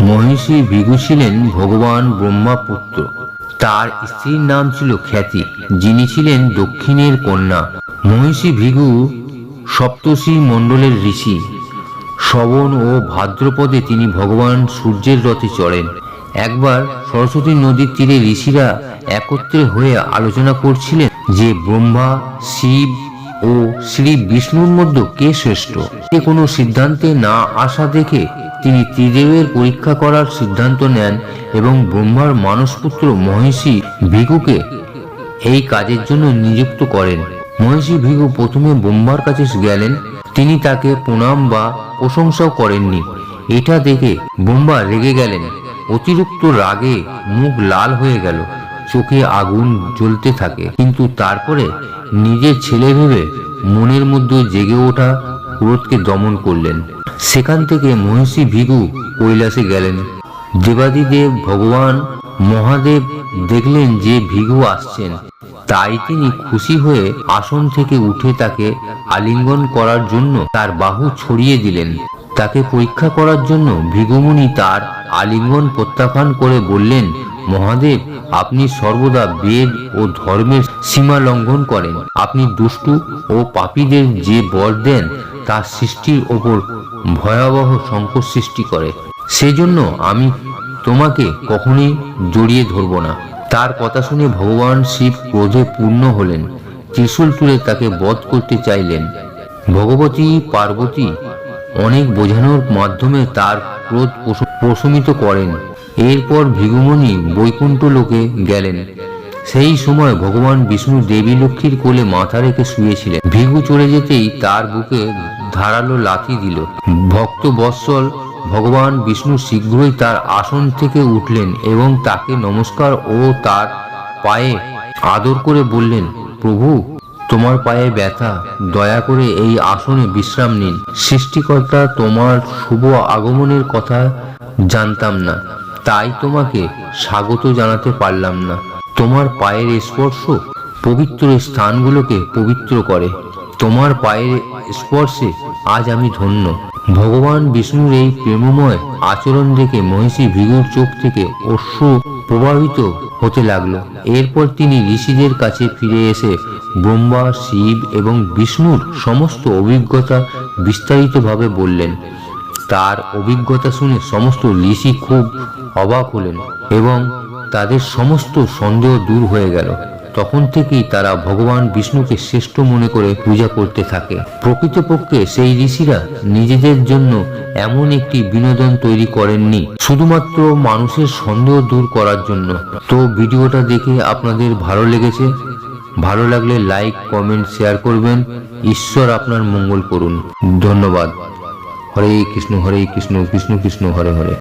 মহিষী ভৃগু ছিলেন ভগবান ব্রহ্মা পুত্র। তার স্ত্রীর নাম ছিল খ্যাতি, যিনি ছিলেন দক্ষিণের কন্যা। মহিষী ভৃগু সপ্তর্ষি মণ্ডলের ঋষি। শ্রবণ ও ভাদ্রপদে তিনি ভগবান সূর্যের রথে চড়েন। একবার সরস্বতী নদীর তীরে ঋষিরা একত্রে হয়ে আলোচনা করছিলেন যে ব্রহ্মা, শিব ও শ্রী বিষ্ণুর মধ্যে কে শ্রেষ্ঠ। কোনো সিদ্ধান্তে না আসা দেখে তিনি ত্রিদেবের পরীক্ষা করার সিদ্ধান্ত নেন এবং ব্রহ্মার মানসপুত্র মহিষী ভৃগুকে এই কাজের জন্য নিযুক্ত করেন। মহিষী ভৃগু প্রথমে ব্রহ্মার কাছে গেলেন। তিনি তাকে প্রণাম বা প্রশংসাও করেননি। এটা দেখে ব্রহ্মা রেগে গেলেন। অতিরিক্ত রাগে মুখ লাল হয়ে গেল, চোখে আগুন জ্বলতে থাকে। কিন্তু তারপরে নিজের ছেলে ভেবে মনের মধ্যে জেগে ওঠা ক্রোধকে দমন করলেন। সেখান থেকে মহিষী ভৃগু কৈলাসে গেলেন। দেবাদিদেব ভগবান মহাদেব দেখলেন যে ভৃগু আসছেন, তাই তিনি খুশি হয়ে আসন থেকে উঠে তাকে আলিঙ্গন করার জন্য তার বাহু ছড়িয়ে দিলেন। তাকে পরীক্ষা করার জন্য ভৃগুমুনি তার আলিঙ্গন প্রত্যাখ্যান করে বললেন, মহাদেব, আপনি সর্বদা বেদ ও ধর্মের সীমা লঙ্ঘন করেন। আপনি দুষ্টু ও পাপীদের যে বর দেন তা সৃষ্টির ওপর ভয়াবহ সংকট সৃষ্টি করে। সেজন্য আমি তোমাকে কখনোই জড়িয়ে ধরব না। তার কথা শুনে ভগবান শিব ক্রোধে পূর্ণ হলেন। ত্রিশূল তুলে তাকে বধ করতে চাইলেন। ভগবতী পার্বতী অনেক বোঝানোর মাধ্যমে তার ক্রোধ প্রশমিত করেন। এরপর ভৃগুমুনি বৈকুণ্ঠ লোকে গেলেন। সেই সময় ভগবান বিষ্ণু দেবী লক্ষ্মীর কোলে মাথা রেখে শুয়েছিলেন। ভৃগু চলে যেতেই তার বুকে ধারালো লাথি দিল। ভক্ত বৎসল ভগবান বিষ্ণু শীঘ্রই তার আসন থেকে উঠলেন এবং তাকে নমস্কার ও তার পায়ে আদর করে বললেন, প্রভু, তোমার পায়ে ব্যথা, দয়া করে এই আসনে বিশ্রাম নিন। সৃষ্টিকর্তা, তোমার শুভ আগমনের কথা জানতাম না, তাই তোমাকে স্বাগত জানাতে পারলাম না। তোমার পায়ের স্পর্শ পবিত্র স্থানগুলোকে পবিত্র করে। তোমার পায়ের স্পর্শে আজ আমি ধন্য। ভগবান বিষ্ণুর এই প্রেমময় আচরণ দেখে মহিষী ভৃগুর চোখ থেকে অশ্রু প্রবাহিত হতে লাগলো। এরপর তিনি ঋষিদের কাছে ফিরে এসে ব্রহ্মা, শিব এবং বিষ্ণুর সমস্ত অভিজ্ঞতা বিস্তারিতভাবে বললেন। তার অভিজ্ঞতা শুনে সমস্ত ঋষি খুব অবাক হলেন এবং তাদের সমস্ত সন্দেহ দূর হয়ে গেল। তখন থেকেই তারা ভগবান বিষ্ণুকে শ্রেষ্ঠ মনে করে পূজা করতে থাকে। প্রকৃতপক্ষে সেই ঋষিরা নিজেদের জন্য এমন একটি বিনোদন তৈরি করেননি শুধুমাত্র মানুষের সন্দেহ দূর করার জন্য। তো ভিডিওটা দেখে আপনাদের ভালো লেগেছে? ভালো লাগলে লাইক, কমেন্ট, শেয়ার করবেন। ঈশ্বর আপনার মঙ্গল করুন। ধন্যবাদ। হরে কৃষ্ণ কৃষ্ণ কৃষ্ণ হরে হরে।